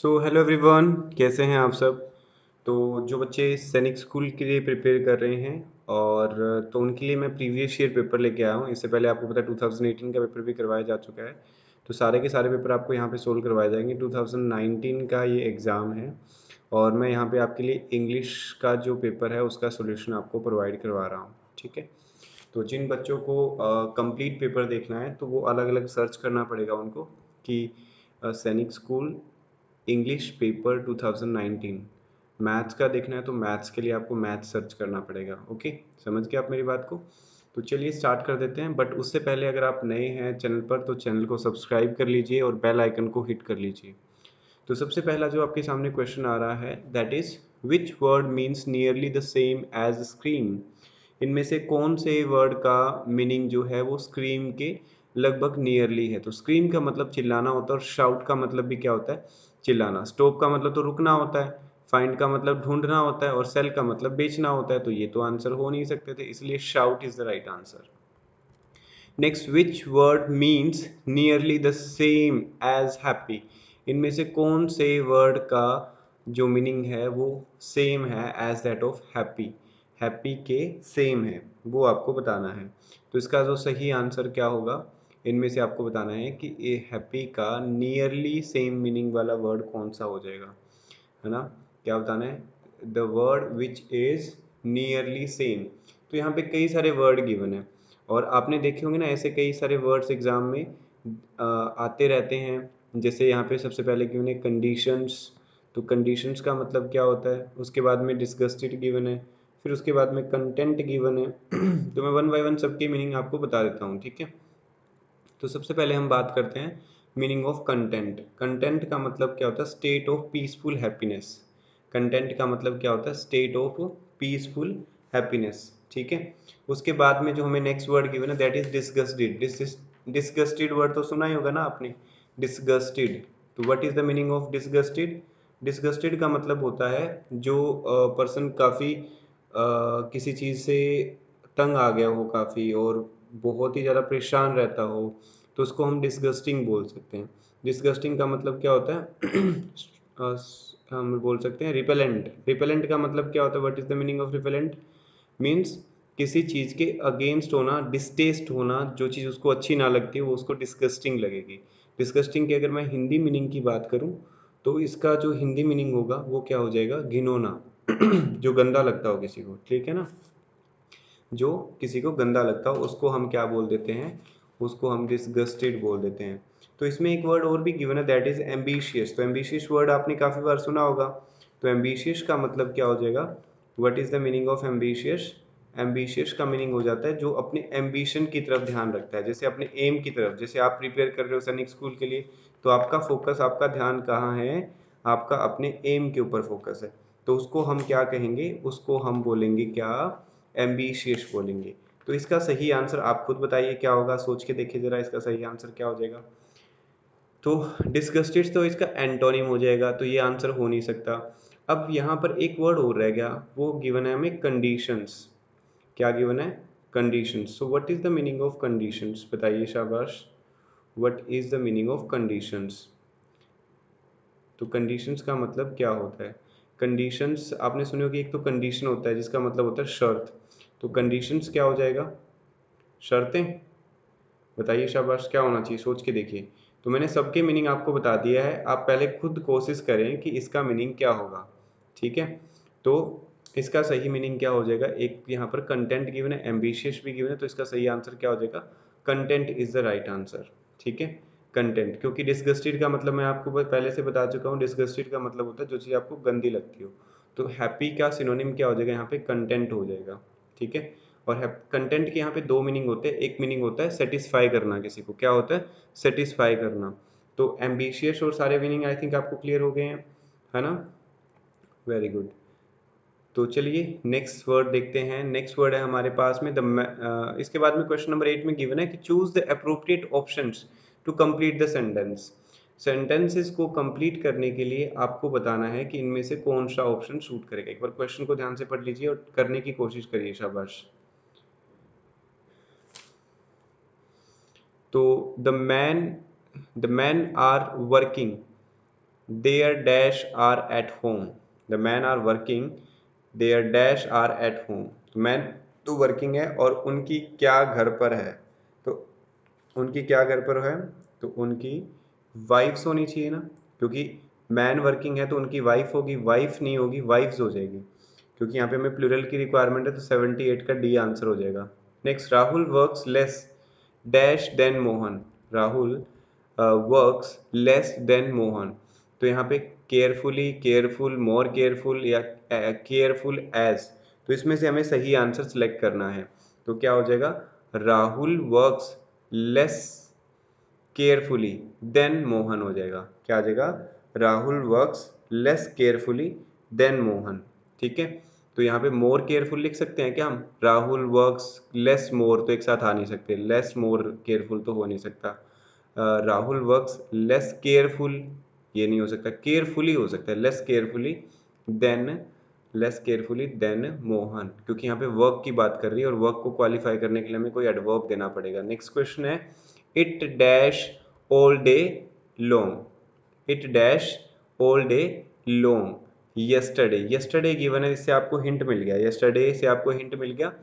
So hello everyone, कैसे हैं आप सब। तो जो बच्चे सैनिक स्कूल के लिए प्रिपेयर कर रहे हैं और तो उनके लिए मैं प्रीवियस ईयर पेपर लेके आया हूँ। इससे पहले आपको पता है 2018 का पेपर भी करवाया जा चुका है। तो सारे के सारे पेपर आपको यहाँ पे सोल्व करवाए जाएंगे। 2019 का ये एग्ज़ाम है और मैं यहाँ पे आपके लिए इंग्लिश का जो पेपर है उसका सोल्यूशन आपको प्रोवाइड करवा रहा हूँ। ठीक है, तो जिन बच्चों को कंप्लीट पेपर देखना है तो वो अलग अलग सर्च करना पड़ेगा उनको कि सैनिक स्कूल इंग्लिश पेपर 2019 मैथ्स का देखना है तो मैथ्स के लिए आपको मैथ्स सर्च करना पड़ेगा। ओके, समझ गए आप मेरी बात को। तो चलिए स्टार्ट कर देते हैं, बट उससे पहले अगर आप नए हैं चैनल पर तो चैनल को सब्सक्राइब कर लीजिए और बेल आइकन को हिट कर लीजिए। तो सबसे पहला जो आपके सामने क्वेश्चन आ रहा है that is which word means nearly the same as scream. इनमें से कौन से वर्ड का मीनिंग जो है वो स्क्रीम के लगभग नियरली है। तो स्क्रीम का मतलब चिल्लाना होता है और शाउट का मतलब भी क्या होता है, चिल्लाना। स्टॉप का मतलब तो रुकना होता है, फाइंड का मतलब ढूंढना होता है और सेल का मतलब बेचना होता है। तो ये तो आंसर हो नहीं सकते थे, इसलिए shout is the right answer. Next, which word means nearly the same as happy. इनमें से कौन से वर्ड का जो मीनिंग है वो सेम है as that of happy. Happy के सेम है, वो आपको बताना है। तो इसका जो सही आंसर क्या होगा, इनमें से आपको बताना है कि ये हैप्पी का नियरली सेम मीनिंग वाला वर्ड कौन सा हो जाएगा, है ना। क्या बताना है, the word which is nearly same. तो यहाँ पे कई सारे वर्ड गिवन है और आपने देखे होंगे ना ऐसे कई सारे वर्ड्स एग्जाम में आते रहते हैं। जैसे यहाँ पे सबसे पहले गिवन है कंडीशंस। तो कंडीशंस का मतलब क्या होता है, उसके बाद में डिस्गस्टेड गिवन है, फिर उसके बाद में कंटेंट गिवन है। तो मैं वन बाय वन सबकी मीनिंग आपको बता देता हूँ, ठीक है। तो सबसे पहले हम बात करते हैं मीनिंग ऑफ कंटेंट। कंटेंट का मतलब क्या होता है, state of peaceful happiness. Content का मतलब क्या होता है, स्टेट ऑफ पीसफुल हैप्पीनेस, ठीक है। उसके बाद में जो हमें नेक्स्ट वर्ड गिवन है that is disgusted. Disgusted word तो सुना ही होगा ना आपने, डिसगस्टेड। तो what is the meaning of disgusted. Disgusted का मतलब होता है जो पर्सन काफ़ी किसी चीज़ से तंग आ गया हो काफ़ी और बहुत ही ज़्यादा परेशान रहता हो, तो उसको हम डिसगस्टिंग बोल सकते हैं। डिसगस्टिंग का मतलब क्या होता है हम बोल सकते हैं रिपेलेंट। रिपेलेंट का मतलब क्या होता है, what is the meaning of repellent. Means किसी चीज़ के अगेंस्ट होना, डिस्टेस्ट होना, जो चीज़ उसको अच्छी ना लगती वो उसको डिस्गस्टिंग लगेगी। डिस्गस्टिंग की अगर मैं हिंदी मीनिंग की बात करूँ तो इसका जो हिंदी मीनिंग होगा वो क्या हो जाएगा, घिनौना। जो गंदा लगता हो किसी को, ठीक है ना। जो किसी को गंदा लगता हो उसको हम क्या बोल देते हैं, उसको हम डिसगस्टेड बोल देते हैं। तो इसमें एक वर्ड और भी गिवन है दैट इज एम्बिशियस। तो एम्बिशियस वर्ड आपने काफ़ी बार सुना होगा। तो एम्बिशियस का मतलब क्या हो जाएगा, what is the meaning of ambitious. Ambitious का मीनिंग हो जाता है जो अपने एम्बिशन की तरफ ध्यान रखता है, जैसे अपने एम की तरफ। जैसे आप प्रिपेयर कर रहे हो सैनिक स्कूल के लिए तो आपका फोकस, आपका ध्यान कहाँ है, आपका अपने एम के ऊपर फोकस है। तो उसको हम क्या कहेंगे, उसको हम बोलेंगे क्या, एम्बिशियस बोलेंगे। तो इसका सही आंसर आप खुद बताइए क्या होगा, सोच के देखिए जरा इसका सही आंसर क्या हो जाएगा। तो डिस्गस्टेड तो इसका एंटोनिम हो जाएगा, तो ये आंसर हो नहीं सकता। अब यहाँ पर एक वर्ड और रह गया, वो गिवन है हमें कंडीशंस। क्या गिवन है, conditions. So what is the meaning of conditions, बताइए शाबाश। What is the meaning of conditions. तो कंडीशंस का मतलब क्या होता है। कंडीशंस आपने सुनी होगी, एक तो कंडीशन होता है जिसका मतलब होता है शर्त। तो कंडीशंस क्या हो जाएगा, शर्तें। बताइए शाबाश, क्या होना चाहिए, सोच के देखिए। तो मैंने सबके मीनिंग आपको बता दिया है, आप पहले खुद कोशिश करें कि इसका मीनिंग क्या होगा, ठीक है। तो इसका सही मीनिंग क्या हो जाएगा, एक यहाँ पर कंटेंट गिवन है, एम्बिशियस भी गिवन है, तो इसका सही आंसर क्या हो जाएगा, content is the right answer, ठीक है। कंटेंट, क्योंकि डिसगस्टेड का मतलब मैं आपको पहले से बता चुका हूँ, डिसगस्टेड का मतलब होता है जो चीज़ आपको गंदी लगती हो। तो हैप्पी का सिनोनिम क्या हो जाएगा यहाँ पे, कंटेंट हो जाएगा, ठीक है। और कंटेंट के यहाँ पे दो मीनिंग होते हैं, एक मीनिंग होता है सेटिस्फाई करना किसी को, क्या होता है, सेटिस्फाई करना। तो एम्बिशियस और सारे मीनिंग आई थिंक आपको क्लियर हो गए हैं, है ना। Very good. तो चलिए नेक्स्ट वर्ड देखते हैं। नेक्स्ट वर्ड है हमारे पास में इसके बाद में क्वेश्चन नंबर 8 में गिवन है कि choose the appropriate options to complete the sentence. Sentences को कंप्लीट करने के लिए आपको बताना है कि इनमें से कौन सा ऑप्शन सूट करेगा। एक बार क्वेश्चन को ध्यान से पढ़ लीजिए और करने की कोशिश करिए, शाबाश। तो the man are working, there dash are at home, the man are working, there dash are at home, man तो वर्किंग है और उनकी क्या घर पर है, तो उनकी क्या घर पर है, तो उनकी वाइफ्स होनी चाहिए ना, क्योंकि मैन वर्किंग है तो उनकी वाइफ होगी, वाइफ नहीं होगी वाइफ्स हो जाएगी, क्योंकि यहाँ पे हमें प्लूरल की रिक्वायरमेंट है, तो 78 का डी आंसर हो जाएगा। Next, Rahul works less dash than Mohan, Rahul works less than Mohan, तो यहाँ पे केयरफुली, केयरफुल, मोर केयरफुल या केयरफुल एज, तो इसमें से हमें सही आंसर सेलेक्ट करना है। तो क्या हो जाएगा, Rahul works less carefully than Mohan हो जाएगा। क्या आ जाएगा, Rahul works less carefully than Mohan. ठीक है, तो यहाँ पे मोर केयरफुल लिख सकते हैं क्या हम, राहुल वर्क्स लेस मोर तो एक साथ आ नहीं सकते, लेस मोर केयरफुल तो हो नहीं सकता। राहुल वर्क्स लेस केयरफुल ये नहीं हो सकता, केयरफुली हो सकता है, less carefully than, less carefully than Mohan, क्योंकि यहाँ पे वर्क की बात कर रही है और वर्क को क्वालिफाई करने के लिए हमें कोई एडवर्ब देना पड़ेगा। नेक्स्ट क्वेश्चन है, it dash all day long, it dash all day long yesterday, yesterday given है, इससे आपको हिंट मिल गया, यस्टरडे से आपको हिंट मिल गया,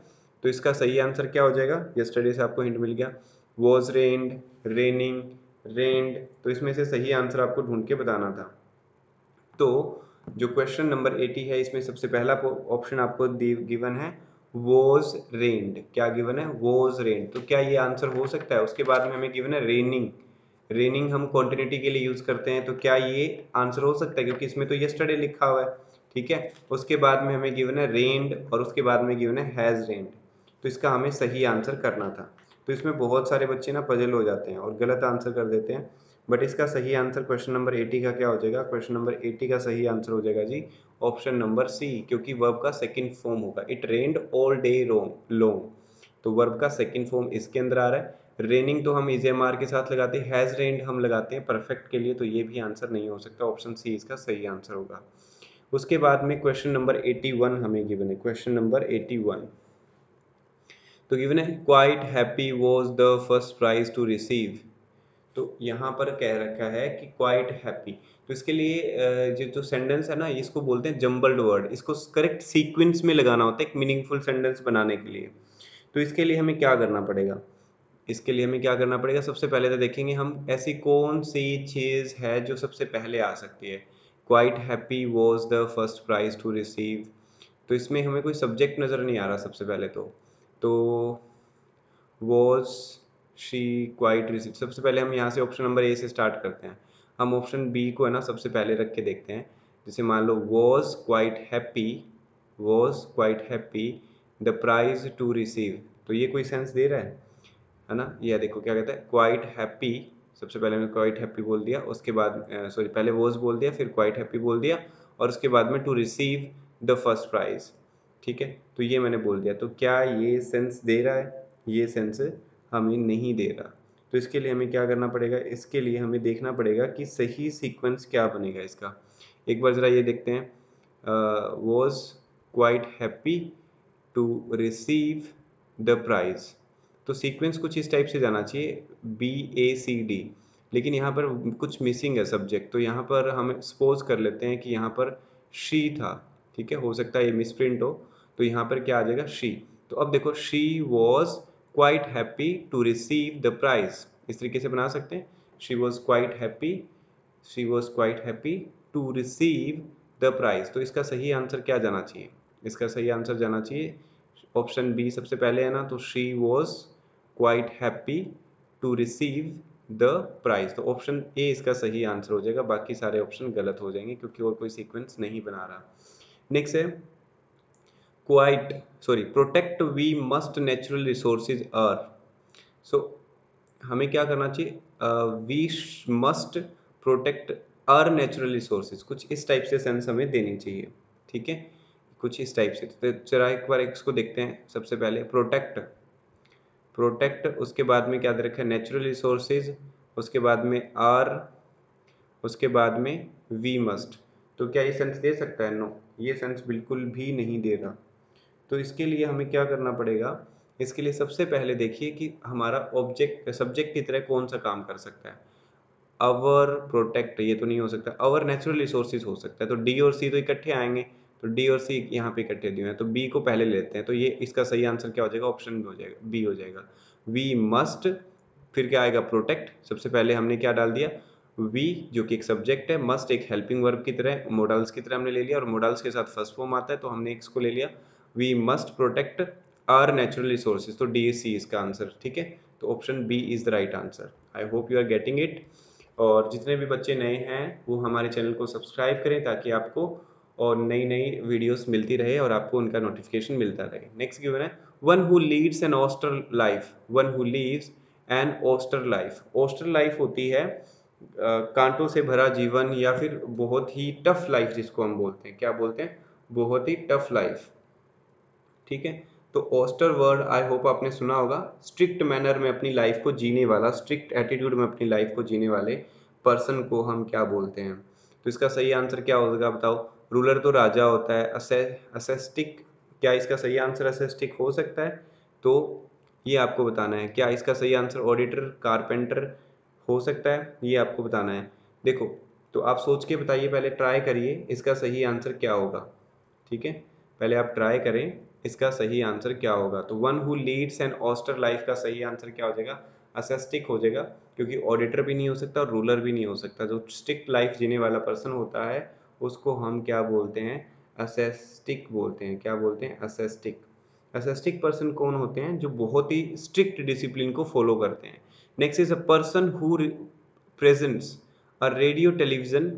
तो इसका सही आंसर क्या हो जाएगा, यस्टरडे से आपको हिंट मिल गया, वॉज रेन्ड, रेनिंग, रेन्ड, तो इसमें से सही आंसर आपको ढूंढ के बताना था। तो जो क्वेश्चन नंबर 80 है, इसमें सबसे पहला ऑप्शन आपको गिवन है वॉज रेन्ड, क्या गिवन है, वॉज रेन्ड, तो क्या ये आंसर हो सकता है। उसके बाद में हमें गिवन है रेनिंग, रेनिंग हम क्वांटिटी के लिए यूज करते हैं, तो क्या ये आंसर हो सकता है, क्योंकि इसमें तो यस्टरडे लिखा हुआ है। ठीक है, उसके बाद में हमें गिवन है रेन्ड और उसके बाद में गिवन है हैज रेन्ड, तो इसका हमें सही आंसर करना था। तो इसमें बहुत सारे बच्चे ना पजल हो जाते हैं और गलत आंसर कर देते हैं, बट इसका सही आंसर क्वेश्चन नंबर 80 का क्या हो जाएगा, क्वेश्चन नंबर 80 का सही आंसर हो जाएगा जी ऑप्शन नंबर सी, क्योंकि वर्ब का सेकंड फॉर्म होगा, it rained all day long, तो वर्ब का सेकंड फॉर्म इसके अंदर आ रहा है। रेनिंग तो हम इजेएमआर के साथ लगाते हैं, हैज रेन्ड हम लगाते हैं परफेक्ट के लिए, तो ये भी आंसर नहीं हो सकता, ऑप्शन सी इसका सही आंसर होगा। उसके बाद में क्वेश्चन नंबर 81 हमें गिवन है, क्वेश्चन नंबर 81 तो गिवन है quite happy was the first prize to receive, तो यहाँ पर कह रखा है कि क्वाइट हैप्पी, तो इसके लिए जो सेंटेंस है ना, इसको बोलते हैं जम्बल्ड वर्ड, इसको करेक्ट सीक्वेंस में लगाना होता है एक मीनिंगफुल सेंटेंस बनाने के लिए। तो इसके लिए हमें क्या करना पड़ेगा, इसके लिए हमें क्या करना पड़ेगा, सबसे पहले तो देखेंगे हम ऐसी कौन सी चीज़ है जो सबसे पहले आ सकती है। Quite happy was the first prize to receive, तो इसमें हमें कोई सब्जेक्ट नज़र नहीं आ रहा सबसे पहले तो वॉज शी क्वाइट रिसीव, सबसे पहले हम यहाँ से ऑप्शन नंबर ए से स्टार्ट करते हैं, हम ऑप्शन बी को है ना सबसे पहले रख के देखते हैं। जैसे मान लो was quite happy, was quite happy the prize to receive, तो ये कोई सेंस दे रहा है ना, ये देखो क्या कहता है क्वाइट हैप्पी, सबसे पहले मैंने क्वाइट हैप्पी बोल दिया, उसके बाद सॉरी पहले वॉज बोल दिया फिर क्वाइट हैप्पी बोल दिया और उसके बाद में to receive the first prize. ठीक है, तो ये मैंने बोल दिया, तो क्या ये सेंस दे रहा है, ये सेंस हमें नहीं दे रहा, तो इसके लिए हमें क्या करना पड़ेगा, इसके लिए हमें देखना पड़ेगा कि सही सीक्वेंस क्या बनेगा इसका। एक बार ज़रा ये देखते हैं, was quite happy to receive the prize, तो सीक्वेंस कुछ इस टाइप से जाना चाहिए BACD, लेकिन यहाँ पर कुछ मिसिंग है सब्जेक्ट, तो यहाँ पर हम सपोज कर लेते हैं कि यहाँ पर शी था। ठीक है, हो सकता है ये मिसप्रिंट हो, तो यहाँ पर क्या आ जाएगा शी, तो अब देखो she was quite happy to receive the prize, इस तरीके से बना सकते हैं, she was quite happy, she was quite happy to receive the prize, तो इसका सही आंसर क्या जाना चाहिए, इसका सही आंसर जाना चाहिए ऑप्शन बी सबसे पहले है ना, तो she was quite happy to receive the prize, तो ऑप्शन ए इसका सही आंसर हो जाएगा, बाकी सारे ऑप्शन गलत हो जाएंगे क्योंकि और कोई सीक्वेंस नहीं बना रहा। नेक्स्ट है quite sorry protect we must natural resources our, so हमें क्या करना चाहिए, we must protect our natural resources, कुछ इस टाइप से सेंस हमें देनी चाहिए। ठीक है, कुछ इस टाइप से, तो जरा एक बार इसको देखते हैं, सबसे पहले प्रोटेक्ट, प्रोटेक्ट उसके बाद में क्या दे रखा है नेचुरल रिसोर्सेज, उसके बाद में आर, उसके बाद में वी मस्ट, तो क्या ये सेंस दे सकता है, नो ये सेंस बिल्कुल भी नहीं दे रहा। तो इसके लिए हमें क्या करना पड़ेगा, इसके लिए सबसे पहले देखिए कि हमारा ऑब्जेक्ट सब्जेक्ट की तरह कौन सा काम कर सकता है। अवर प्रोटेक्ट, ये तो नहीं हो सकता। अवर नेचुरल रिसोर्सेज हो सकता है, तो डी और सी तो इकट्ठे आएंगे, तो डी और सी यहाँ पे इकट्ठे दिए हैं, तो बी को पहले लेते हैं। तो ये इसका सही आंसर क्या हो जाएगा, ऑप्शन हो जाएगा, बी हो जाएगा। वी मस्ट, फिर क्या आएगा, प्रोटेक्ट। सबसे पहले हमने क्या डाल दिया, वी, जो कि एक सब्जेक्ट है, मस्ट एक हेल्पिंग वर्ब की तरह, मोडल्स की तरह हमने ले लिया, और मोडल्स के साथ फर्स्ट फॉर्म आता है तो हमने इसको ले लिया, we must protect our natural resources, तो डी सी इसका आंसर, ठीक है। तो option B is the right answer. I hope you are getting it. और जितने भी बच्चे नए हैं वो हमारे चैनल को सब्सक्राइब करें ताकि आपको और नई नई वीडियोस मिलती रहे और आपको उनका नोटिफिकेशन मिलता रहे। नेक्स्ट गिवन है, one who leads an austere life, one who leaves an austere life. Austere life होती है कांटों से भरा जीवन, या फिर बहुत ही टफ लाइफ जिसको हम बोलते हैं, क्या बोलते हैं, बहुत ही टफ लाइफ, ठीक है। तो ऑस्टर वर्ड आई होप आपने सुना होगा, स्ट्रिक्ट मैनर में अपनी लाइफ को जीने वाला, स्ट्रिक्ट एटीट्यूड में अपनी लाइफ को जीने वाले पर्सन को हम क्या बोलते हैं। तो इसका सही आंसर क्या होगा बताओ। रूलर तो राजा होता है। असेस्टिक, क्या इसका सही आंसर असेस्टिक हो सकता है, तो ये आपको बताना है। क्या इसका सही आंसर ऑडिटर, कारपेंटर हो सकता है, ये आपको बताना है। देखो, तो आप सोच के बताइए, पहले ट्राई करिए इसका सही आंसर क्या होगा, ठीक है। पहले आप ट्राई करें इसका सही आंसर क्या होगा। तो one who leads an austere life का सही आंसर क्या हो जाएगा, असेस्टिक हो जाएगा, क्योंकि ऑडिटर भी नहीं हो सकता और रूलर भी नहीं हो सकता। जो स्ट्रिक्ट लाइफ जीने वाला पर्सन होता है उसको हम क्या बोलते हैं, असेस्टिक बोलते हैं। क्या बोलते हैं, असेस्टिक। असेस्टिक पर्सन कौन होते हैं, जो बहुत ही स्ट्रिक्ट डिसिप्लिन को फॉलो करते हैं। Next is a person who presents a radio television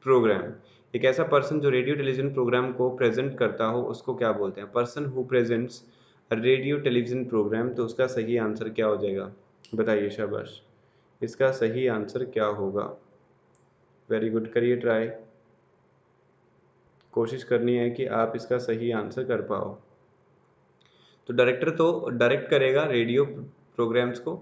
programme. एक ऐसा पर्सन जो रेडियो टेलीविजन प्रोग्राम को प्रेजेंट करता हो उसको क्या बोलते हैं, person who presents radio television programme. तो उसका सही आंसर क्या हो जाएगा, बताइए, शाबाश। इसका सही आंसर क्या होगा, वेरी गुड, करिए ट्राई, कोशिश करनी है कि आप इसका सही आंसर कर पाओ। तो डायरेक्टर तो डायरेक्ट करेगा रेडियो प्रोग्राम्स को,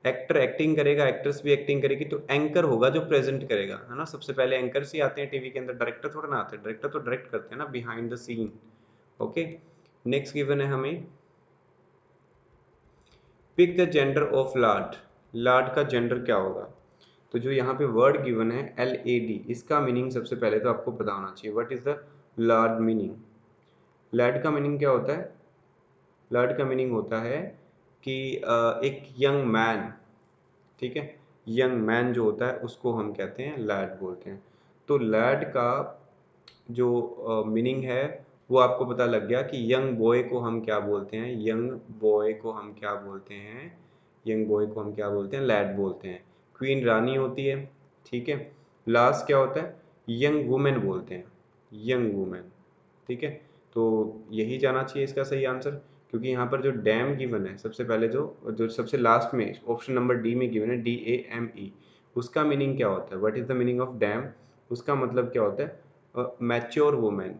एक्टर एक्टिंग करेगा, एक्ट्रेस भी एक्टिंग करेगी, तो एंकर होगा जो प्रेजेंट करेगा, है ना। सबसे पहले एंकर्स ही आते हैं टीवी के अंदर, डायरेक्टर थोड़ा ना आते हैं। डायरेक्टर तो डायरेक्ट करते हैं ना, behind the scene. Okay, next given है हमें, पिक द जेंडर ऑफ लाड। लाड का जेंडर क्या होगा। तो जो यहाँ पे वर्ड गिवन है LAD, इसका मीनिंग सबसे पहले तो आपको पता होना चाहिए। What is the Lad meaning. Lead का मीनिंग क्या होता है, लैड का मीनिंग होता है कि एक यंग मैन, ठीक है। यंग मैन जो होता है उसको हम कहते हैं लैड बोलते हैं। तो लैड का जो मीनिंग है वो आपको पता लग गया कि यंग बॉय को हम क्या बोलते हैं, यंग बॉय को हम क्या बोलते हैं, यंग बॉय को हम क्या बोलते हैं, लैड बोलते हैं। क्वीन रानी होती है, ठीक है। लास्ट क्या होता है, यंग वुमेन बोलते हैं, यंग वुमेन, ठीक है। तो यही जाना चाहिए इसका सही आंसर, क्योंकि यहाँ पर जो डैम गिवन है, सबसे पहले जो जो सबसे लास्ट में ऑप्शन नंबर डी में गिवन है DAME, उसका मीनिंग क्या होता है, what is the meaning of dam. उसका मतलब क्या होता है, मैच्योर वुमेन,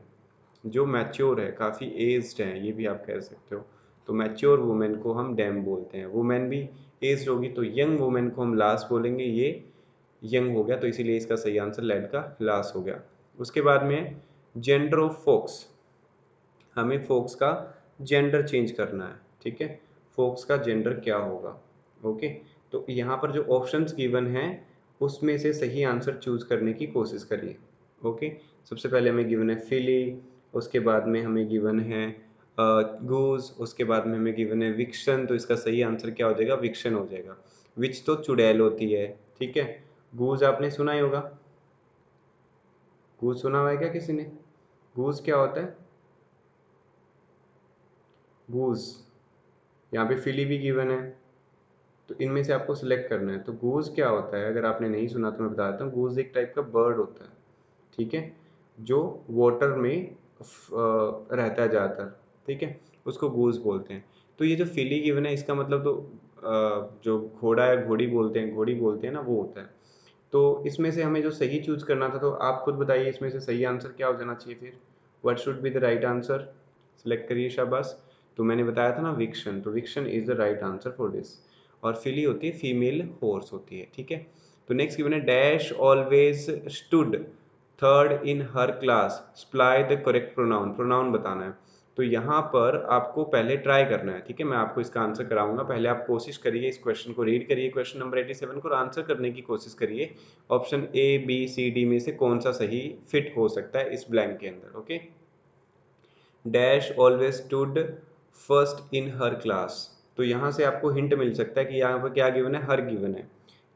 जो मैच्योर है, काफ़ी एज्ड है, ये भी आप कह सकते हो। तो मैच्योर वुमेन को हम डैम बोलते हैं। वुमेन भी एज्ड होगी तो यंग वुमेन को हम लास्ट बोलेंगे, ये यंग हो गया, तो इसीलिए इसका सही आंसर लेड का लास्ट हो गया। उसके बाद में जेंडर ऑफ फोक्स, हमें फोक्स का जेंडर चेंज करना है, ठीक है। फोक्स का जेंडर क्या होगा, ओके। तो यहाँ पर जो ऑप्शंस गिवन हैं उसमें से सही आंसर चूज करने की कोशिश करिए, ओके। सबसे पहले हमें गिवन है फिली, उसके बाद में हमें गिवन है गूज, उसके बाद में हमें गिवन है विक्शन। तो इसका सही आंसर क्या हो जाएगा, विक्शन हो जाएगा। विच तो चुड़ैल होती है, ठीक है। गूज आपने सुना ही होगा, गूज सुना हुआ है क्या किसी ने, गूज क्या होता है, गूज। यहाँ पे फिली भी गिवन है, तो इनमें से आपको सिलेक्ट करना है। तो गूज क्या होता है, अगर आपने नहीं सुना तो मैं बता देता हूँ। गूज एक टाइप का बर्ड होता है, ठीक है, जो वाटर में रहता है ज़्यादातर, ठीक है, उसको गूज बोलते हैं। तो ये जो फिली गिवन है इसका मतलब तो जो घोड़ा या घोड़ी बोलते हैं, घोड़ी बोलते हैं ना, वो होता है। तो इसमें से हमें जो सही चूज करना था, तो आप खुद बताइए इसमें से सही आंसर क्या हो जाना चाहिए फिर, what should be the right answer, select करिए, शाबाश। तो मैंने बताया था ना विक्शन, तो eviction is the right answer for this. और फिली होती है फीमेल हॉर्स होती है, ठीक है। तो नेक्स्ट गिवन है dash always stood third in her class, supply the correct pronoun. Pronoun बताना है। तो तो यहाँ पर आपको पहले ट्राई करना है, ठीक है। मैं आपको इसका आंसर कराऊंगा, पहले आप कोशिश करिए, इस क्वेश्चन को रीड करिए, क्वेश्चन नंबर 87 को आंसर करने की कोशिश करिए। Option A B C D में से कौन सा सही फिट हो सकता है इस ब्लैंक के अंदर। Okay, dash always stood first in her class. तो यहाँ से आपको हिंट मिल सकता है कि यहाँ पर क्या गिवन है, हर गिवन है।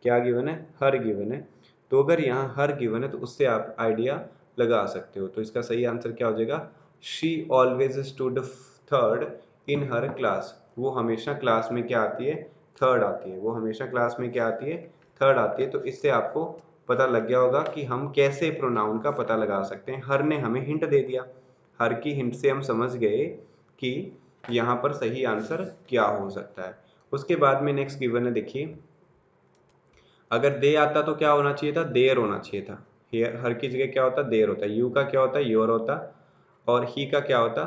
क्या गिवन है, हर गिवन है। तो अगर यहाँ हर गिवन है तो उससे आप आइडिया लगा सकते हो। तो इसका सही आंसर क्या हो जाएगा, she always stood third in her class. वो हमेशा क्लास में क्या आती है, थर्ड आती है। वो हमेशा क्लास में क्या आती है, थर्ड आती है। तो इससे आपको पता लग गया होगा कि हम कैसे प्रोनाउन का पता लगा सकते हैं। हर ने हमें हिंट दे दिया, हर की हिंट से हम समझ गए कि यहाँ पर सही आंसर क्या हो सकता है। उसके बाद में नेक्स्ट गिवन है, देखिए अगर दे आता तो क्या होना चाहिए था, देयर होना चाहिए था। हर की जगह क्या होता, देयर होता। यू का क्या होता, योर होता। और ही का क्या होता,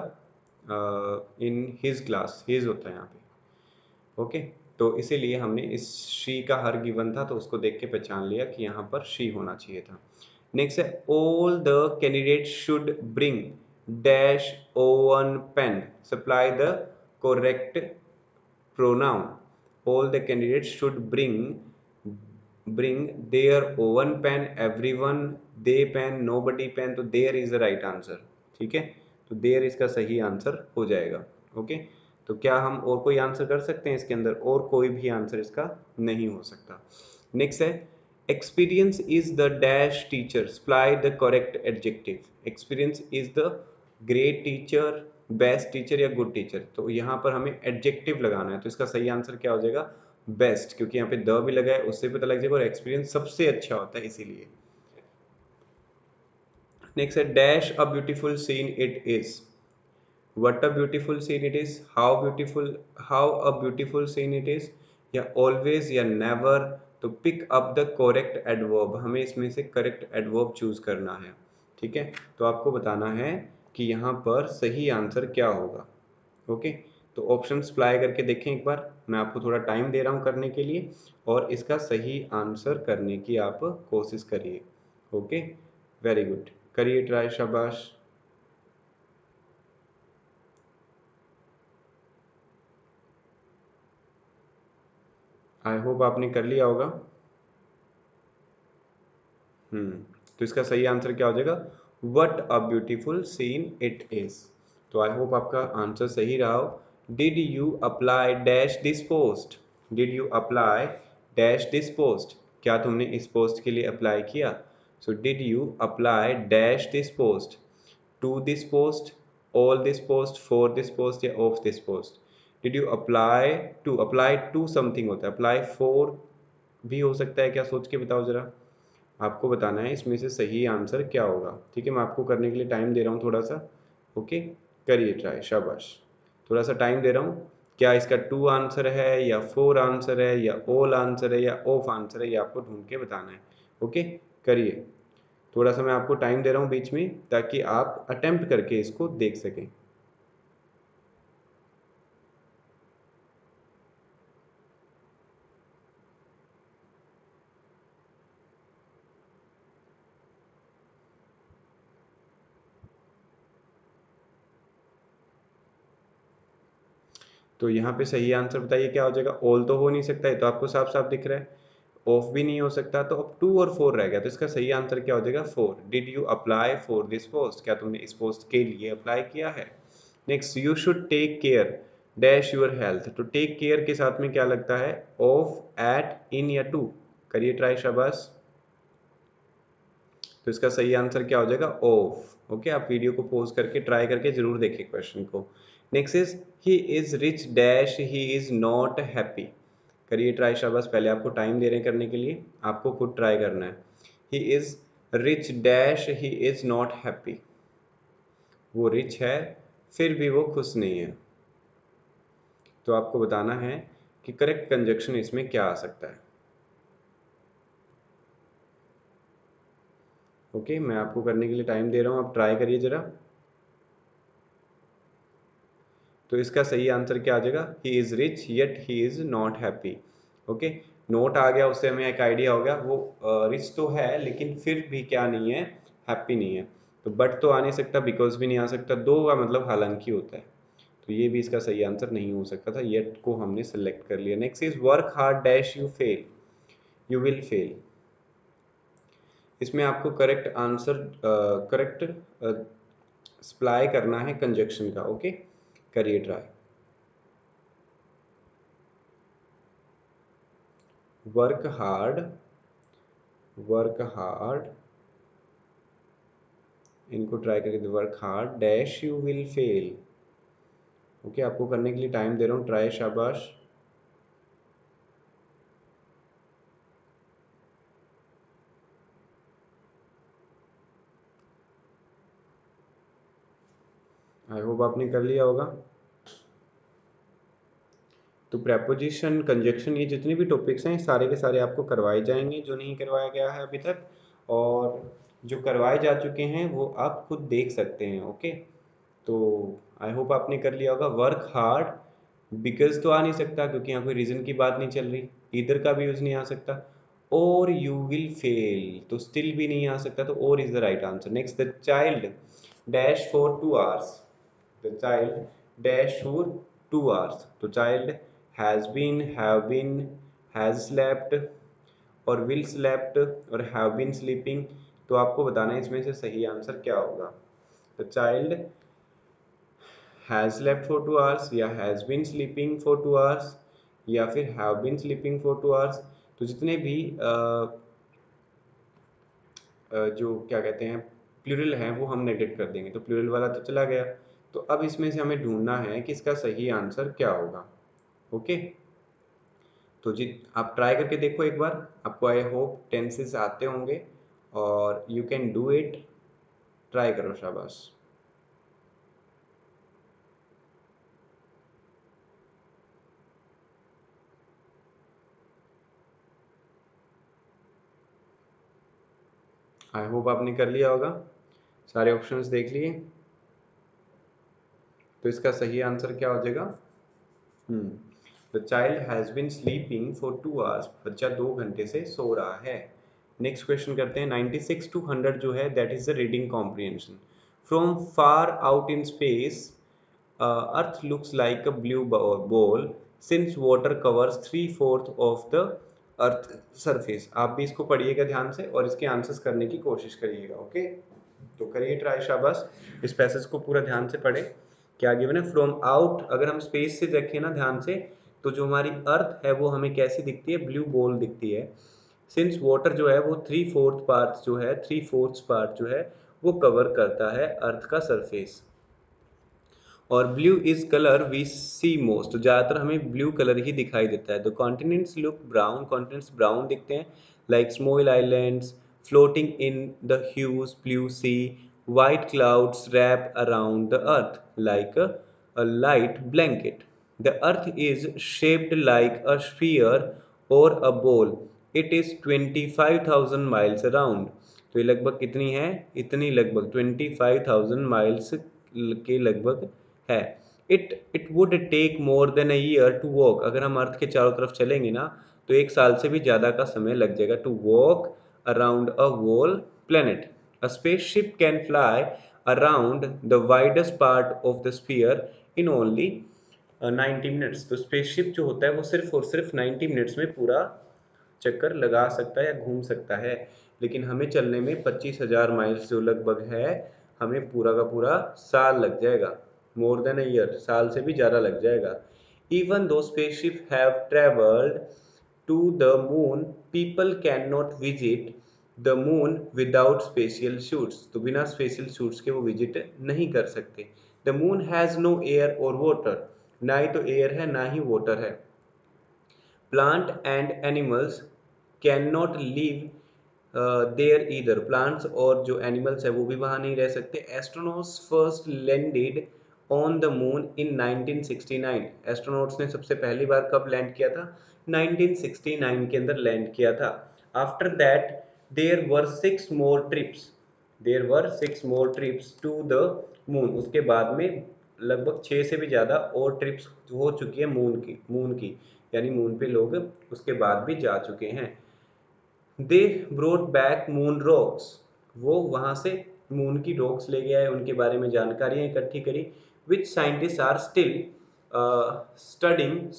इन हिज क्लास, हिज होता है यहाँ पे। ओके, तो इसीलिए हमने इस शी का हर गिवन था तो उसको देख के पहचान लिया कि यहाँ पर शी होना चाहिए था। नेक्स्ट है, all the candidate should bring dash own pen, supply the correct pronoun. All the candidates should bring their own pen, everyone they pen, nobody pen। तो there is the right answer, ठीक है। तो there इसका सही answer हो जाएगा। Okay, तो क्या हम और कोई आंसर कर सकते हैं इसके अंदर, और कोई भी आंसर इसका नहीं हो सकता। नेक्स्ट है, experience is the dash teacher, supply the correct adjective। experience is the great teacher, best teacher या गुड टीचर। तो यहाँ पर हमें एडजेक्टिव लगाना है। तो इसका सही आंसर क्या हो जाएगा, बेस्ट, क्योंकि यहाँ पे द भी लगा है, उससे पता लग जाएगा। और एक्सपीरियंस सबसे अच्छा होता है इसीलिए। नेक्स्ट है, dash a beautiful scene it is. What a beautiful scene it is, how a beautiful scene it is, या ऑलवेज या नेवर। तो pick up the correct adverb, हमें इसमें से करेक्ट एडवर्ब चूज करना है, ठीक है। तो आपको बताना है कि यहाँ पर सही आंसर क्या होगा। ओके, तो ऑप्शन अप्लाई करके देखें एक बार। मैं आपको थोड़ा टाइम दे रहा हूँ करने के लिए, और इसका सही आंसर करने की आप कोशिश करिए। ओके, वेरी गुड, करिए ट्राई, शाबाश। आई होप आपने कर लिया होगा। तो इसका सही आंसर क्या हो जाएगा, what a beautiful scene it is. तो आई होप आपका आंसर सही रहा हो। Did you apply dash this post, did you apply dash this post, क्या तुमने इस पोस्ट के लिए अप्लाई किया। So did you apply dash this post, to this post, all this post, for this post, या of this post. Did you apply to, apply to something होता है, apply for भी हो सकता है क्या, सोच के बताओ जरा। आपको बताना है इसमें से सही आंसर क्या होगा, ठीक है। मैं आपको करने के लिए टाइम दे रहा हूँ थोड़ा सा। ओके, करिए ट्राई, शाबाश। थोड़ा सा टाइम दे रहा हूँ। क्या इसका टू आंसर है, या फोर आंसर है, या ऑल आंसर है, या ऑफ आंसर है, ये आपको ढूंढ के बताना है। ओके, करिए। थोड़ा सा मैं आपको टाइम दे रहा हूँ बीच में, ताकि आप अटेम्प्ट करके इसको देख सकें। तो यहाँ पे सही आंसर बताइए क्या हो जाएगा। ऑल तो हो नहीं सकता है, तो आपको साफ साफ दिख रहा है। ऑफ भी नहीं हो सकता, तो अब टू और फोर रह गया। तो इसका सही आंसर क्या हो जाएगा, four. Did you apply for this post, क्या तुमने इस पोस्ट के लिए अप्लाई किया है। Next, you should take care dash your health. तो टेक केयर के साथ में क्या लगता है, ऑफ, एट, इन, या टू। करिए ट्राई, शाबाश। तो इसका सही आंसर क्या हो जाएगा, ऑफ। ओके, आप वीडियो को पॉज करके ट्राई करके जरूर देखिए क्वेश्चन को। Next is, he is rich dash he is not happy. करिए ट्राई, शाबाश। पहले आपको टाइम दे रहे हैं करने के लिए, आपको खुद ट्राई करना है। ही is rich dash he is not happy. वो रिच है फिर भी वो खुश नहीं है। तो आपको बताना है कि करेक्ट कंजक्शन इसमें क्या आ सकता है। ओके, मैं आपको करने के लिए टाइम दे रहा हूँ, आप ट्राई करिए जरा। तो इसका सही आंसर क्या आ जाएगा, he is rich yet he is not happy. Okay, note आ गया, उससे हमें एक आइडिया हो गया, वो रिच तो है लेकिन फिर भी क्या नहीं है, हैप्पी नहीं है। तो बट तो आ नहीं सकता, बिकॉज भी नहीं आ सकता, दो का मतलब हालांकि होता है, तो ये भी इसका सही आंसर नहीं हो सकता था। येट को हमने सेलेक्ट कर लिया। Next is work hard dash you fail, you will fail. इसमें आपको करेक्ट आंसर करेक्ट सप्लाई करना है कंजक्शन का। ओके, करिए try. Work hard, work hard, इनको ट्राई करके work hard dash you will fail. Okay, आपको करने के लिए टाइम दे रहा हूँ, ट्राई, शाबाश। आई होप आपने कर लिया होगा। तो प्रेपोजिशन, कंजक्शन, ये जितने भी टॉपिक्स हैं सारे के सारे आपको करवाए जाएंगे, जो नहीं करवाया गया है अभी तक, और जो करवाए जा चुके हैं वो आप खुद देख सकते हैं। ओके, तो आई होप आपने कर लिया होगा। वर्क हार्ड, बिकॉज तो आ नहीं सकता क्योंकि यहाँ कोई रीज़न की बात नहीं चल रही, इधर का भी यूज़ नहीं आ सकता। और यू विल फेल, तो स्टिल भी नहीं आ सकता, तो or is the right answer. Next, the child dash for 2 hours, the child dash for 2 hours, तो child has been, have been, has slept or will slept or have been sleeping. तो आपको बताना है इसमें से सही आंसर क्या होगा। The child has slept for 2 hours, या has been sleeping for 2 hours, या फिर have been sleeping for 2 hours। तो जितने भी जो क्या कहते हैं प्लूरल हैं वो हम नेगलेक्ट कर देंगे, तो प्लूरल वाला तो चला गया। तो अब इसमें से हमें ढूंढना है कि इसका सही आंसर क्या होगा। ओके, तो जी आप ट्राई करके देखो एक बार, आपको आई होप टेंसेस आते होंगे और you can do it. Try करो, शाबाश। आई होप आपने कर लिया होगा, सारे ऑप्शंस देख लिए। तो इसका सही आंसर क्या हो जाएगा? The child has been sleeping for 2 hours, बच्चा 2 घंटे से सो रहा है। नेक्स्ट क्वेश्चन करते हैं। 96 to 100 जो है that is the reading comprehension. From far out in space earth looks like a blue ball since water covers 3/4 of the earth surface. आप भी इसको पढ़िएगा ध्यान से और इसके आंसर्स करने की कोशिश करिएगा। ओके, तो करिए ट्राई, शाबाश। इस पैसेज को पूरा ध्यान से पढ़े। क्या गिवन है? फ्रॉम आउट, अगर हम स्पेस से देखें ना ध्यान से, तो जो हमारी अर्थ है वो हमें कैसी दिखती है? ब्लू बॉल दिखती है। सिंस वाटर जो है वो 3/4 पार्ट जो है, 3/4 पार्ट जो है वो कवर करता है अर्थ का सरफेस। और blue is colour we see most, तो ज़्यादातर हमें ब्लू कलर ही दिखाई देता है। The continents look brown, continents brown दिखते हैं, like small islands floating in the huge blue sea, white clouds wrap around the earth like a light blanket. The earth is shaped like a sphere or a ball. It is 25,000 miles around. तो ये लगभग कितनी है? इतनी लगभग 25,000 miles के लगभग है। It would take more than a year to walk, अगर हम अर्थ के चारों तरफ चलेंगे ना तो 1 साल से भी ज़्यादा का समय लग जाएगा to walk around a whole planet. A spaceship can fly around the widest part of the sphere in only 90 minutes. तो स्पेसशिप जो होता है वो सिर्फ और सिर्फ 90 मिनट्स में पूरा चक्कर लगा सकता है या घूम सकता है, लेकिन हमें चलने में 25,000 माइल्स जो लगभग है, हमें पूरा का पूरा साल लग जाएगा। मोर देन अ ईयर, साल से भी ज़्यादा लग जाएगा। Even though spaceship have travelled to the moon, people can not visit the moon without special suits, तो बिना स्पेशल शूट्स के वो विजिट नहीं कर सकते। The moon has no air और वाटर, ना ही तो एयर है ना ही वाटर है। Plant and animals can not live there either, plants और जो एनिमल्स है वो भी वहाँ नहीं रह सकते। Astronauts first landed on the moon in 1969, astronauts ने सबसे पहली बार कब लैंड किया था? 1969 के अंदर लैंड किया था। After that there were 6 more trips, there were 6 more trips to the moon, उसके बाद में लगभग 6 से भी ज़्यादा और ट्रिप्स हो चुकी है मून की, यानी मून पे लोग उसके बाद भी जा चुके हैं। दे ब्रोट बैक मून रॉक्स, वो वहाँ से मून की रॉक्स ले गया है, उनके बारे में जानकारियाँ इकट्ठी करी, which scientist are still studying,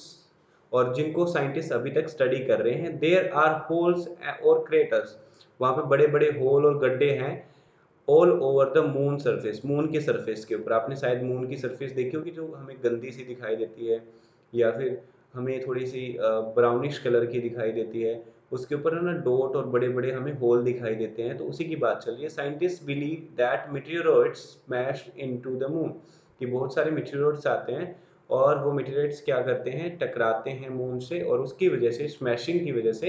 और जिनको साइंटिस्ट अभी तक स्टडी कर रहे हैं। देयर आर होल्स और क्रेटर्स, वहाँ पे बड़े बड़े होल और गड्ढे हैं all over the moon surface, moon के सरफेस के ऊपर। आपने शायद मून की सरफेस देखी होगी जो हमें गंदी सी दिखाई देती है, या फिर हमें थोड़ी सी ब्राउनिश कलर की दिखाई देती है, उसके ऊपर है ना डॉट और बड़े बड़े हमें होल दिखाई देते हैं, तो उसी की बात चल रही है। Scientist believe that meteoroids smashed into the moon, कि बहुत सारे मीटेरोइड्स आते हैं और वो मीटेरोइड्स क्या करते हैं, टकराते हैं मून से, और उसकी वजह से, स्मैशिंग की वजह से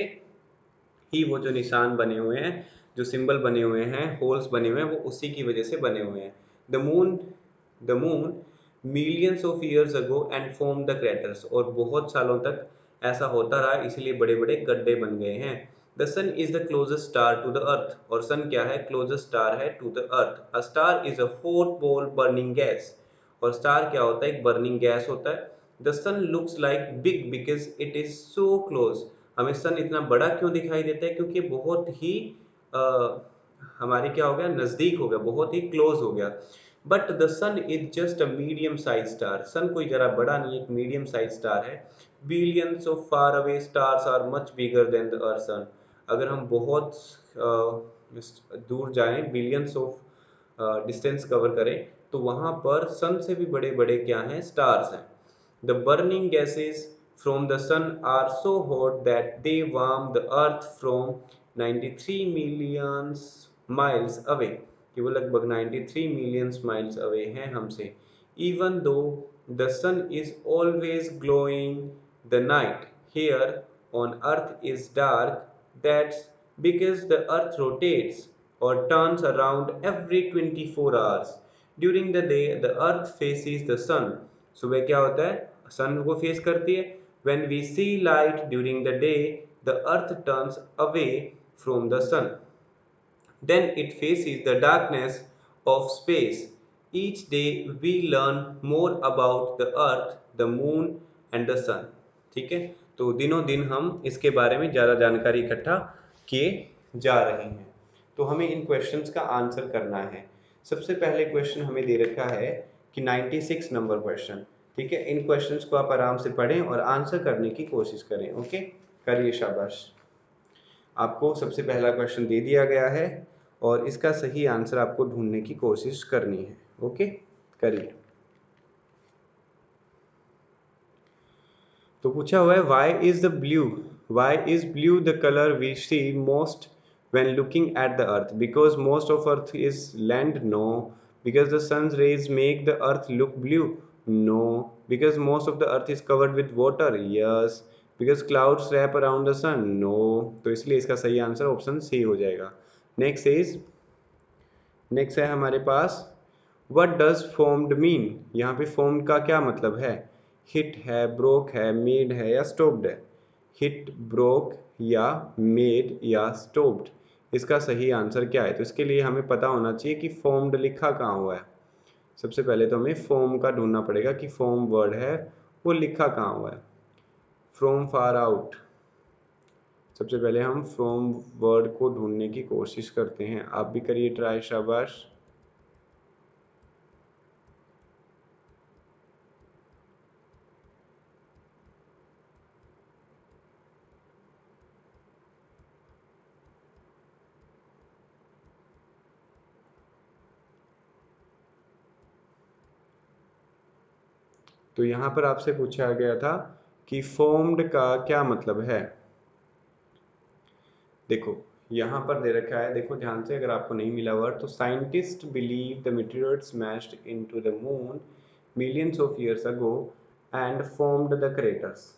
ही वो जो निशान बने हुए हैं, जो सिंबल बने हुए हैं, होल्स बने हुए हैं, वो उसी की वजह से बने हुए हैं। The moon millions of years ago and form the craters, और बहुत सालों तक ऐसा होता रहा, इसलिए बड़े बड़े गड्ढे बन गए हैं। The sun is the closest star to the earth, और सन क्या है, क्लोजेस्ट स्टार है to the earth. A star is a hot ball burning gas, और स्टार क्या होता है, एक बर्निंग गैस होता है। The sun looks like big because it is so close, हमें सन इतना बड़ा क्यों दिखाई देता है, क्योंकि बहुत ही हमारे क्या हो गया, नजदीक हो गया, बहुत ही क्लोज हो गया। But the sun is just a medium size star, sun कोई जरा बड़ा नहीं, एक मीडियम साइज स्टार है। Billions of far away stars are much bigger than the earth sun, अगर हम बहुत दूर जाएं, बिलियंस ऑफ डिस्टेंस कवर करें, तो वहां पर सन से भी बड़े बड़े क्या हैं, स्टार्स हैं। The burning gases from the sun are so hot that they warm the earth from 93 million miles away, कि वो लगभग 93 million miles away हैं हमसे। Even though the sun is always glowing, the night here on earth is dark, that's because the earth rotates or turns around every 24 hours. During the day the earth faces the sun, सुबह क्या होता है, सन को face करती है। When we see light during the day, the earth turns away from the sun, then it faces the darkness of space. Each day we learn more about the earth, the moon and the sun. ठीक है, तो दिनों दिन हम इसके बारे में ज़्यादा जानकारी इकट्ठा किए जा रहे हैं। तो हमें इन क्वेश्चंस का आंसर करना है। सबसे पहले क्वेश्चन हमें दे रखा है कि 96 नंबर क्वेश्चन, ठीक है। इन क्वेश्चंस को आप आराम से पढ़ें और आंसर करने की कोशिश करें। ओके, करिए, शाबाश। आपको सबसे पहला क्वेश्चन दे दिया गया है और इसका सही आंसर आपको ढूंढने की कोशिश करनी है। ओके, करिए। तो पूछा हुआ है why is blue the colour we see most when looking at the earth, because most of earth is land, no, because the sun's rays make the earth look blue, no, because most of the earth is covered with water, yes, because clouds wrap around the sun, no. तो इसलिए इसका सही answer option C हो जाएगा। Next है हमारे पास, what does formed mean, यहाँ पे फॉर्म्ड का क्या मतलब है। हिट है, ब्रोक है, मेड है या स्टोप्ड है। हिट, ब्रोक या मेड या स्टोप्ड, इसका सही आंसर क्या है। तो इसके लिए हमें पता होना चाहिए कि फॉर्म्ड लिखा कहाँ हुआ है। सबसे पहले तो हमें फॉर्म का ढूंढना पड़ेगा कि फॉर्म वर्ड है वो लिखा कहाँ हुआ है। फ्रॉम फार आउट, सबसे पहले हम फ्रॉम वर्ड को ढूंढने की कोशिश करते हैं। आप भी करिए ट्राई, शाबाश। तो यहाँ पर आपसे पूछा गया था कि फॉर्म्ड का क्या मतलब है। देखो यहाँ पर दे रखा है, देखो ध्यान से, अगर आपको नहीं मिला वर्ड तो, scientist believe the meteoroid smashed into the moon millions of years ago and formed the craters.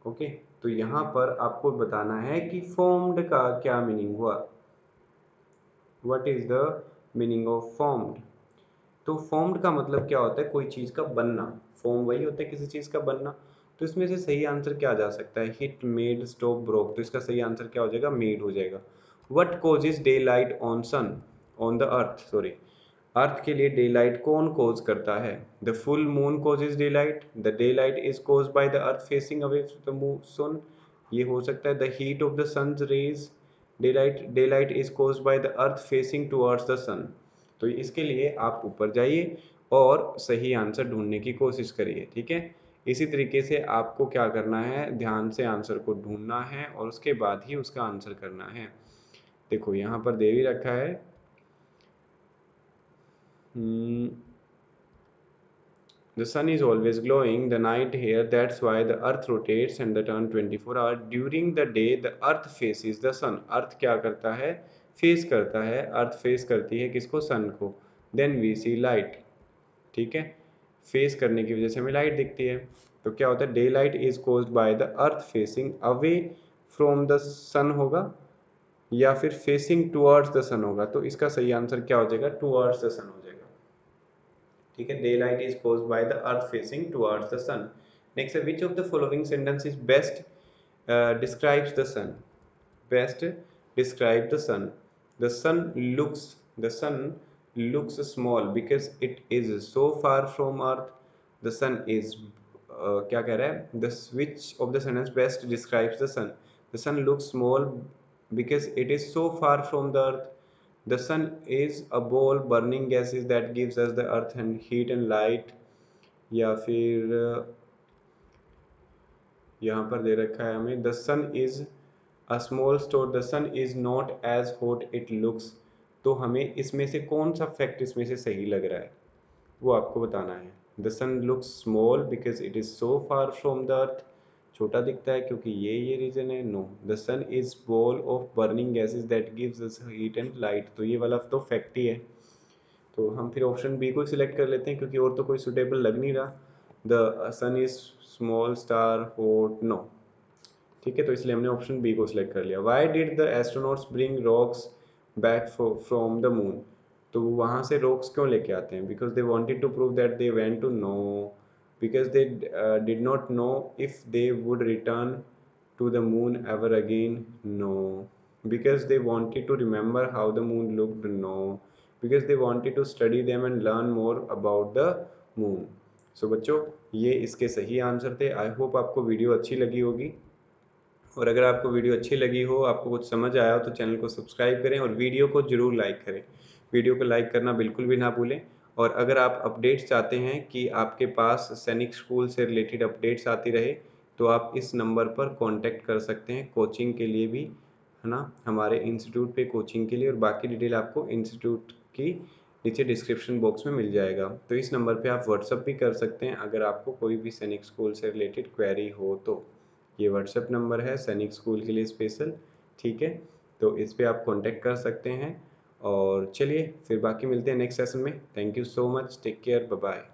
Okay, तो यहाँ पर आपको बताना है कि फॉर्म्ड का क्या मीनिंग हुआ। What is the meaning of formed. तो फॉर्म्ड का मतलब क्या होता है, कोई चीज़ का बनना। फॉर्म वही होता है किसी चीज़ का बनना। तो इसमें से सही आंसर क्या जा सकता है, हिट, मेड, स्टॉप, ब्रोक। तो इसका सही आंसर क्या हो जाएगा, मेड हो जाएगा। What causes day light on sun, on the earth, sorry, earth के लिए डे लाइट कौन कोज करता है। The full moon causes day light, the day light is cause by the earth facing away from the sun. ये हो सकता है the heat of the sun's rays, day light is caused by the earth facing towards the sun. तो इसके लिए आप ऊपर जाइए और सही आंसर ढूंढने की कोशिश करिए, ठीक है। इसी तरीके से आपको क्या करना है, ध्यान से आंसर को ढूंढना है और उसके बाद ही उसका आंसर करना है। देखो यहाँ पर दे भी रखा है, the sun is always glowing, the night here, that's why the earth rotates and the turn 24 hours. During the day, the earth faces the sun. अर्थ क्या करता है, फेस करता है, अर्थ फेस करती है किसको, सन को। Then we see light, ठीक है, फेस करने की वजह से हमें लाइट दिखती है। तो क्या होता है, day light is caused by the earth facing away from the sun होगा या फिर फेसिंग टुवर्ड्स द सन होगा। तो इसका सही आंसर क्या हो जाएगा, टुवर्ड्स द सन हो जाएगा, ठीक है। Day light is caused by the earth facing towards the sun. Next है, which of the following sentence is best describes the sun. Best describe the sun. The sun looks, the sun looks small because it is so far from earth. The sun is क्या कह रहा है, the which of the sentence best describes the sun. The sun looks small because it is so far from the earth. The sun is a ball burning gases that gives us the earth and heat and light. या फिर यहाँ पर दे रखा है हमें, the sun is a small star, the sun is not as hot it looks. तो हमें इसमें से कौन सा फैक्ट इसमें से सही लग रहा है वो आपको बताना है। The sun looks small because it is so far from the earth, छोटा दिखता है क्योंकि ये रीजन है। No, the sun is ball of burning gases that gives us heat and light. तो ये वाला तो फैक्ट ही है। तो हम फिर ऑप्शन बी को सिलेक्ट कर लेते हैं क्योंकि और तो कोई सुटेबल लग नहीं रहा। The sun is small star hot, no, ठीक है। तो इसलिए हमने ऑप्शन बी को सिलेक्ट कर लिया। Why did the astronauts bring rocks back from the moon. तो वहाँ से रॉक्स क्यों लेके आते हैं, because they wanted to prove that they went to no, because they did not know if they would return to the moon ever again, no, because they wanted to remember how the moon looked, no, because they wanted to study them and learn more about the moon. सो बच्चों, ये इसके सही answer थे। I hope आपको video अच्छी लगी होगी, और अगर आपको वीडियो अच्छी लगी हो, आपको कुछ समझ आया हो, तो चैनल को सब्सक्राइब करें और वीडियो को जरूर लाइक करें। वीडियो को लाइक करना बिल्कुल भी ना भूलें। और अगर आप अपडेट्स चाहते हैं कि आपके पास सैनिक स्कूल से रिलेटेड अपडेट्स आती रहे, तो आप इस नंबर पर कांटेक्ट कर सकते हैं कोचिंग के लिए भी, है ना, हमारे इंस्टीट्यूट पे कोचिंग के लिए। और बाकी डिटेल आपको इंस्टीट्यूट की नीचे डिस्क्रिप्शन बॉक्स में मिल जाएगा। तो इस नंबर पे आप व्हाट्सअप भी कर सकते हैं अगर आपको कोई भी सैनिक स्कूल से रिलेटेड क्वेरी हो तो। ये व्हाट्सएप नंबर है सैनिक स्कूल के लिए स्पेशल, ठीक है। तो इस पे आप कांटेक्ट कर सकते हैं। और चलिए फिर बाकी मिलते हैं नेक्स्ट सेशन में। Thank you so much, take care, bye bye.